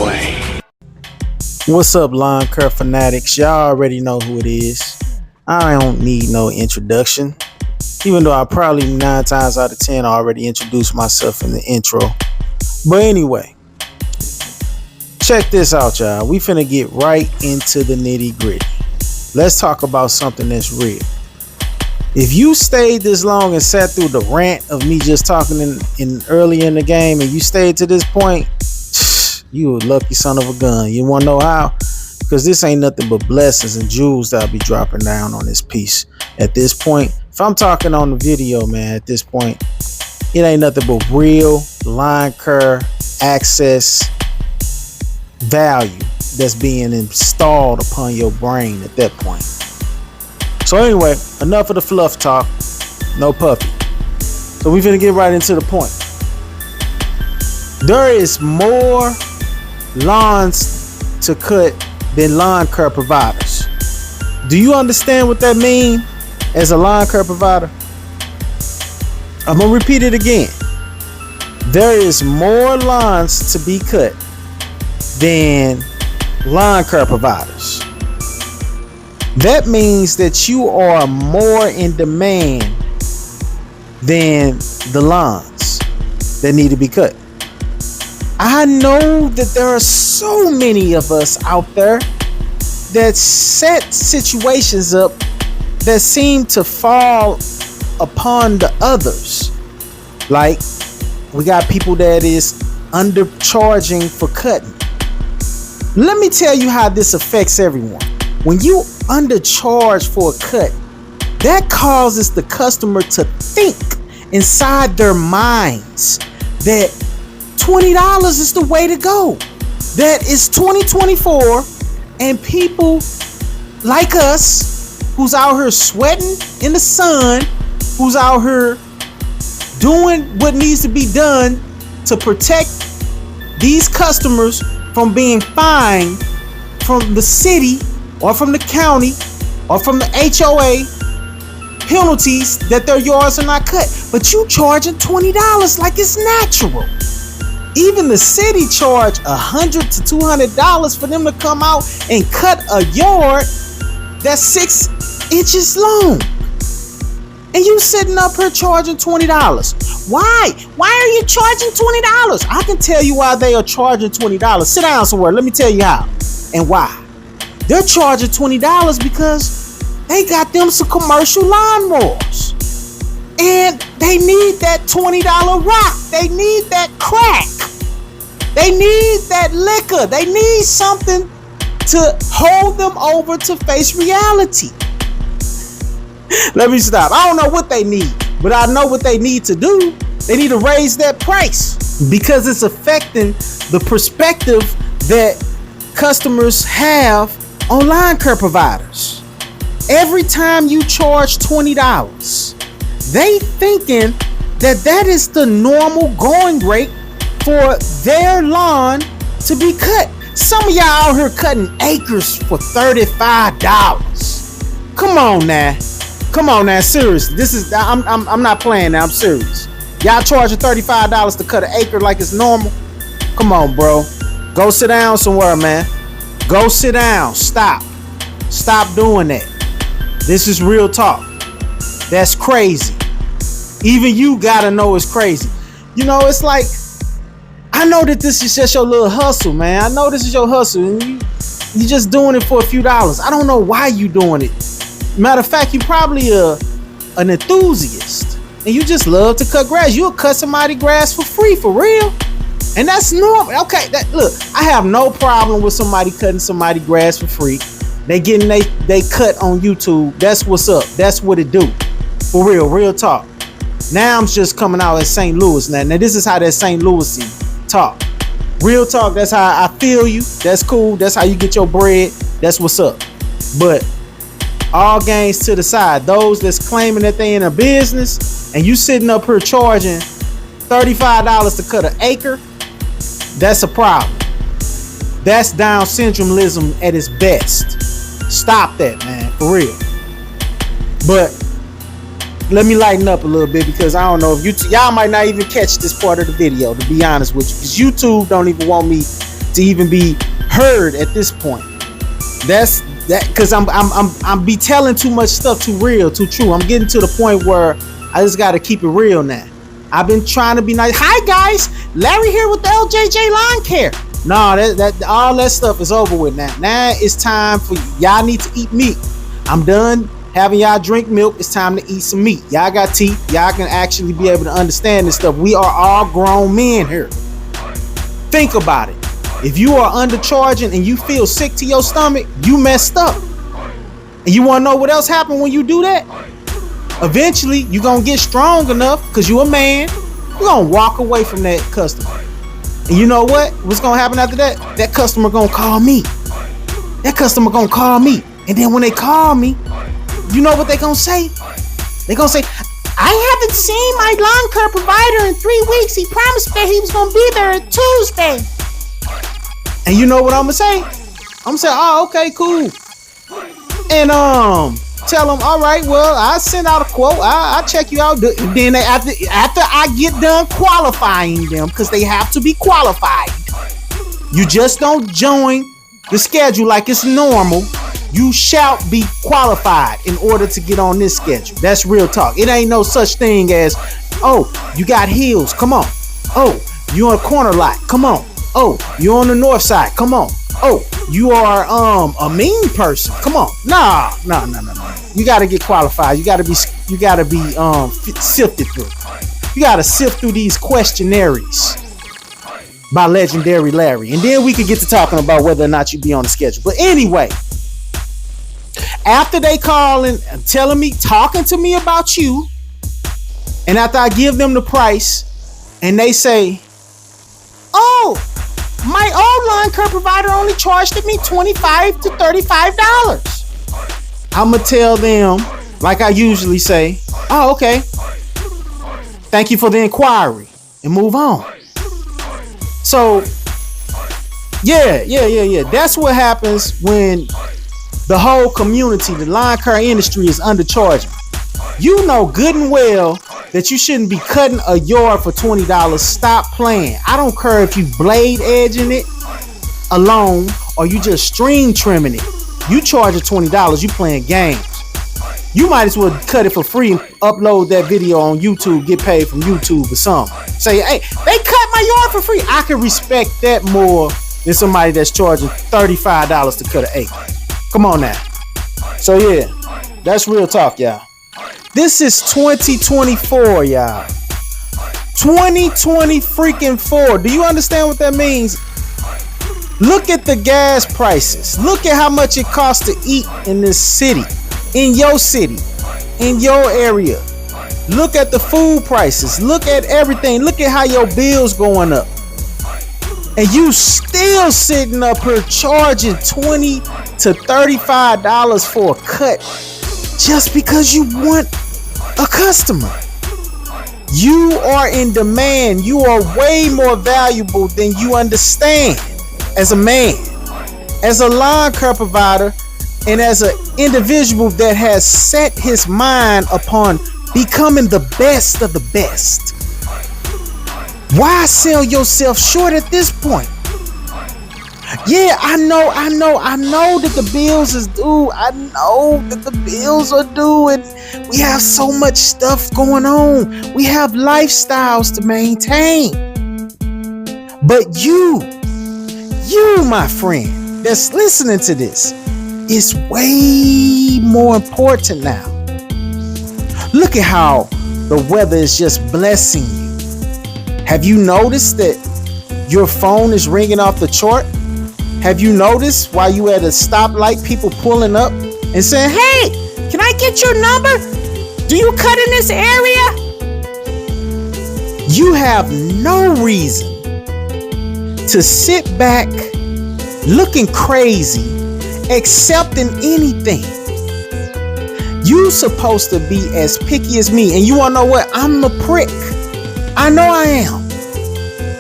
way. What's up, Lawncare fanatics? Y'all already know who it is. I don't need no introduction, even though I probably 9 times out of 10 already introduced myself in the intro. But anyway, check this out, y'all. We finna get right into the nitty gritty. Let's talk about something that's real. If you stayed this long and sat through the rant of me just talking in early in the game, and you stayed to this point, you a lucky son of a gun. You want to know how? Because this ain't nothing but blessings and jewels that I'll be dropping down on this piece. At this point, if I'm talking on the video, man, at this point, it ain't nothing but real Lawncare access value that's being installed upon your brain at that point. So anyway, enough of the fluff talk. No puppy. So we finna get right into the point. There is more lawns to cut than Lawncare providers. Do you understand what that means as a Lawncare provider? I'm gonna repeat it again. There is more lawns to be cut than Lawncare providers. That means that you are more in demand than the lawns that need to be cut. I know that there are so many of us out there that set situations up that seem to fall upon the others. Like, we got people that is undercharging for cutting. Let me tell you how this affects everyone. When you undercharge for a cut, that causes the customer to think inside their minds that $20 is the way to go. That is 2024, and people like us who's out here sweating in the sun, who's out here doing what needs to be done to protect these customers from being fined from the city or from the county or from the HOA penalties that their yards are not cut. But you charging $20 like it's natural. Even the city charge $100 to $200 for them to come out and cut a yard that's 6 inches long. And you sitting up here charging $20. Why? Why are you charging $20? I can tell you why they are charging $20. Sit down somewhere. Let me tell you how and why. They're charging $20 because they got them some commercial lawnmowers. And they need that $20 rock. They need that crack. They need that liquor. They need something to hold them over to face reality. Let me stop. I don't know what they need, but I know what they need to do. They need to raise that price because it's affecting the perspective that customers have on Lawncare providers. Every time you charge $20, they thinking that is the normal going rate for their lawn to be cut. Some of y'all out here cutting acres for $35. Come on now, seriously. This is I'm not playing now. I'm serious. Y'all charging $35 to cut an acre like it's normal? Come on, bro. Go sit down somewhere, man. Go sit down. Stop doing that. This is real talk. That's crazy. Even you gotta know it's crazy. You know, it's like, I know that this is just your little hustle, man. I know this is your hustle, and you just doing it for a few dollars. I don't know why you doing it. Matter of fact, you probably an enthusiast, and you just love to cut grass. You'll cut somebody grass for free, for real. And that's normal. Okay, look, I have no problem with somebody cutting somebody grass for free. They getting they cut on YouTube. That's what's up. That's what it do. For real talk. Now I'm just coming out as St. Louis. Now this is how that St. Louis talk. Real talk. That's how I feel you. That's cool. That's how you get your bread. That's what's up. But all games to the side. Those that's claiming that they in a business and you sitting up here charging $35 to cut an acre, that's a problem. That's Down syndromeism at its best. Stop that, man, for real. But let me lighten up a little bit, because I don't know if y'all might not even catch this part of the video, to be honest with you, because YouTube don't even want me to even be heard at this point. That's that, because I'm be telling too much stuff, too real, too true. I'm getting to the point where I just got to keep it real now. I've been trying to be nice. Hi guys, Larry here with the LJJ Lawncare. No, that all that stuff is over with now. Now it's time for y'all need to eat meat. I'm done having y'all drink milk. It's time to eat some meat. Y'all got teeth. Y'all can actually be able to understand this stuff. We are all grown men here. Think about it. If you are undercharging and you feel sick to your stomach, you messed up. And you want to know what else happened when you do that? Eventually, you're going to get strong enough because you're a man. You're going to walk away from that customer. And you know what? What's going to happen after that? That customer going to call me. That customer going to call me. And then when they call me, you know what they going to say? They going to say, I haven't seen my lawn care provider in 3 weeks. He promised that he was going to be there on Tuesday. And you know what I'm going to say? I'm going to say, oh, okay, cool. And tell them, all right, well, I send out a quote. I'll check you out. Then after I get done qualifying them, because they have to be qualified. You just don't join the schedule like it's normal. You shall be qualified in order to get on this schedule. That's real talk. It ain't no such thing as, oh, you got heels. Come on. Oh, you on a corner lot. Come on. Oh, you on the north side. Come on. Oh, you are a mean person. Come on. No. You got to get qualified. You got to be sifted through. You got to sift through these questionnaires by Legendary Larry. And then we could get to talking about whether or not you be on the schedule. But anyway, after they call and telling me, talking to me about you, and after I give them the price and they say, oh, my old lawn care provider only charged me $25 to $35. I'm going to tell them, like I usually say, oh, okay. Thank you for the inquiry, and move on. So, yeah. That's what happens when the whole community, the lawn care industry, is undercharging. You know good and well that you shouldn't be cutting a yard for $20. Stop playing. I don't care if you blade edging it alone or you just string trimming it. You charge $20, you playing games. You might as well cut it for free and upload that video on YouTube, get paid from YouTube or something. Say, hey, they cut my yard for free. I can respect that more than somebody that's charging $35 to cut an acre. Come on now. So yeah, that's real talk, y'all. This is 2024, y'all. 2020 freaking 4. Do you understand what that means? Look at the gas prices. Look at how much it costs to eat in this city, in your area. Look at the food prices. Look at everything. Look at how your bills going up. And you still sitting up here charging $20 to $35 for a cut just because you want a customer. You are in demand. You are way more valuable than you understand as a man, as a lawn care provider, and as an individual that has set his mind upon becoming the best of the best. Why sell yourself short at this point? Yeah, I know that the bills is due. I know that the bills are due, and we have so much stuff going on. We have lifestyles to maintain. But you, my friend, that's listening to this, is way more important now. Look at how the weather is just blessing you. Have you noticed that your phone is ringing off the chart? Have you noticed while you at a stoplight, people pulling up and saying, hey, can I get your number? Do you cut in this area? You have no reason to sit back looking crazy, accepting anything. You supposed to be as picky as me. And you want to know what? I'm a prick. I know I am.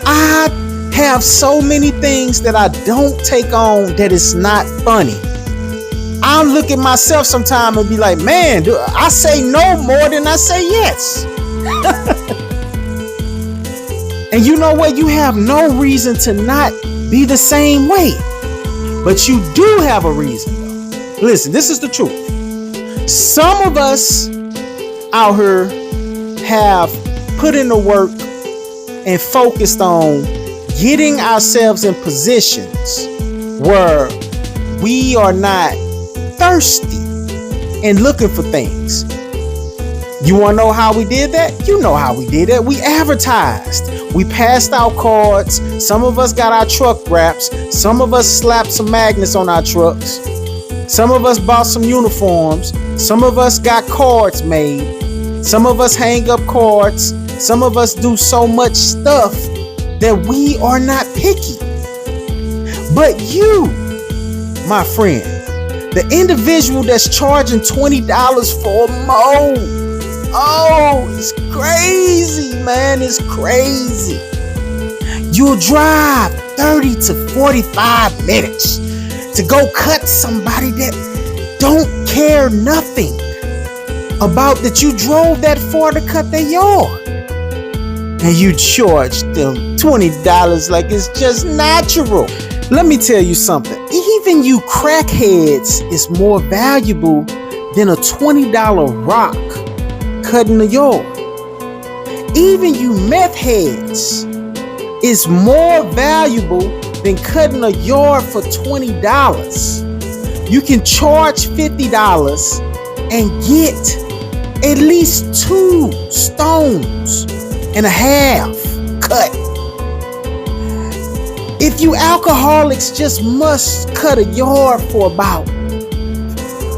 I have so many things that I don't take on that is not funny. I'll look at myself sometime and be like, man, I say no more than I say yes. And you know what? You have no reason to not be the same way. But you do have a reason though. Listen, this is the truth. Some of us out here have put in the work and focused on getting ourselves in positions where we are not thirsty and looking for things. You want to know how we did that? You know how we did that. We advertised. We passed out cards. Some of us got our truck wraps. Some of us slapped some magnets on our trucks. Some of us bought some uniforms. Some of us got cards made. Some of us hang up cards. Some of us do so much stuff that we are not picky. But you, my friend, the individual that's charging $20 for a mow, oh, it's crazy, man. It's crazy. You'll drive 30 to 45 minutes to go cut somebody that don't care nothing about that you drove that far to cut their yard. And you charge them $20 like it's just natural. Let me tell you something. Even you crackheads is more valuable than a $20 rock cutting the yard. Even you meth heads is more valuable than cutting a yard for $20. You can charge $50 and get at least 2 stones and a half cut. If you alcoholics just must cut a yard for about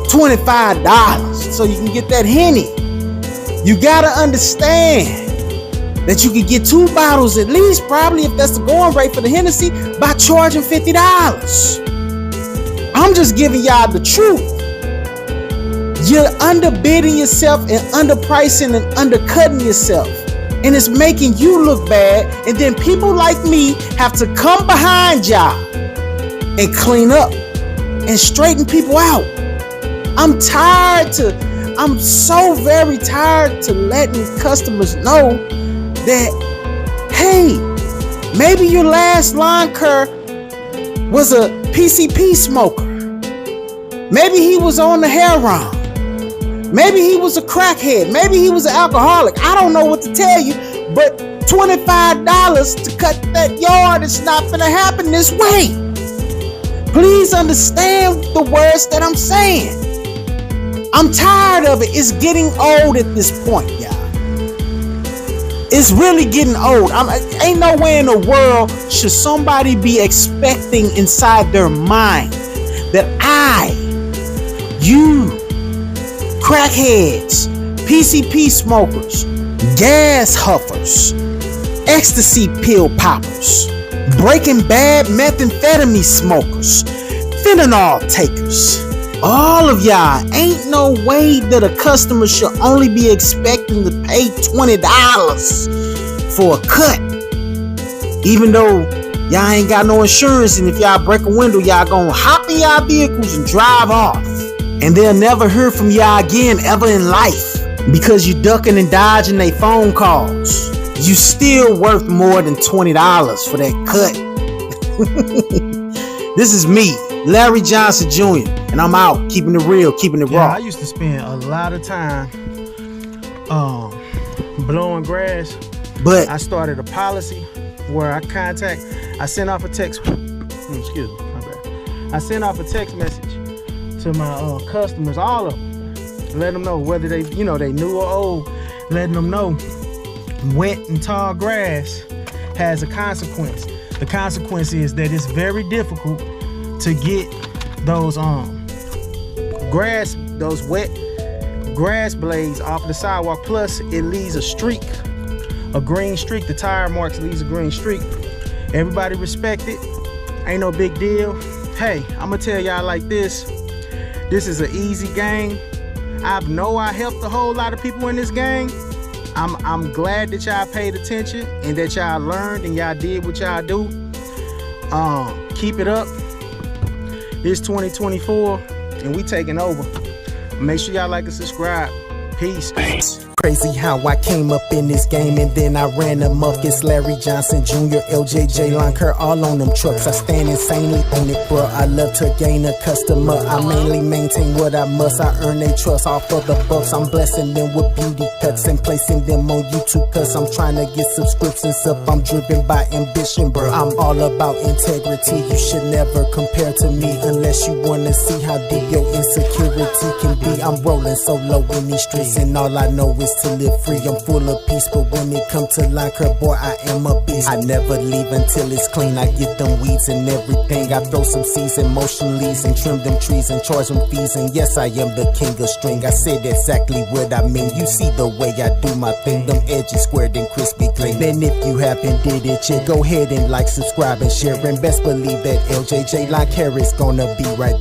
$25 so you can get that Henny, you gotta understand that you could get 2 bottles at least, probably if that's the going rate for the Hennessy, by charging $50. I'm just giving y'all the truth. You're underbidding yourself and underpricing and undercutting yourself. And it's making you look bad. And then people like me have to come behind y'all and clean up and straighten people out. I'm so very tired to letting customers know that, hey, maybe your last Lawncare was a PCP smoker. Maybe he was on the heroin. Maybe he was a crackhead. Maybe he was an alcoholic. I don't know what to tell you, but $25 to cut that yard is not gonna happen this way. Please understand the words that I'm saying. I'm tired of it. It's getting old at this point, y'all. It's really getting old. Ain't no way in the world should somebody be expecting inside their mind that you, crackheads, PCP smokers, gas huffers, ecstasy pill poppers, Breaking Bad methamphetamine smokers, fentanyl takers, all of y'all, ain't no way that a customer should only be expecting to pay $20 for a cut. Even though y'all ain't got no insurance, and if y'all break a window, y'all gonna hop in y'all vehicles and drive off. And they'll never hear from y'all again ever in life because you ducking and dodging their phone calls. You still worth more than $20 for that cut. This is me, Larry Johnson Jr., and I'm out keeping it real, keeping it raw. I used to spend a lot of time blowing grass, but I started a policy where I sent off a text. Excuse me, my bad. I sent off a text message to my customers, all of them, let them know whether they new or old, letting them know wet and tall grass has a consequence. The consequence is that it's very difficult to get those wet grass blades off the sidewalk. Plus, it leaves a streak, a green streak. The tire marks leaves a green streak. Everybody respect it. Ain't no big deal. Hey, I'm gonna tell y'all like this. This is an easy game. I know I helped a whole lot of people in this game. I'm glad that y'all paid attention and that y'all learned and y'all did what y'all do. Keep it up. It's 2024 and we taking over. Make sure y'all like and subscribe. Peace. Crazy how I came up in this game and then I ran amok. It's Larry Johnson Jr., LJJ, Lawncare, all on them trucks. I stand insanely on it, bro. I love to gain a customer. I mainly maintain what I must. I earn their trust off of the bucks. I'm blessing them with beauty cuts and placing them on YouTube, cause I'm trying to get subscriptions up. I'm driven by ambition, bro. I'm all about integrity. You should never compare to me unless you wanna see how deep your insecurity can be. I'm rolling so low in these streets and all I know is to live free. I'm full of peace, but when it comes to Lawncare, boy, I am a beast. I never leave until it's clean. I get them weeds and everything. I throw some seeds and motion leaves and trim them trees and charge them fees. And yes, I am the king of string. I said exactly what I mean. You see the way I do my thing. Them edges squared and crispy clean. And if you haven't did it yet, go ahead and like, subscribe, and share. And best believe that LJJ Lawncare is gonna be right there.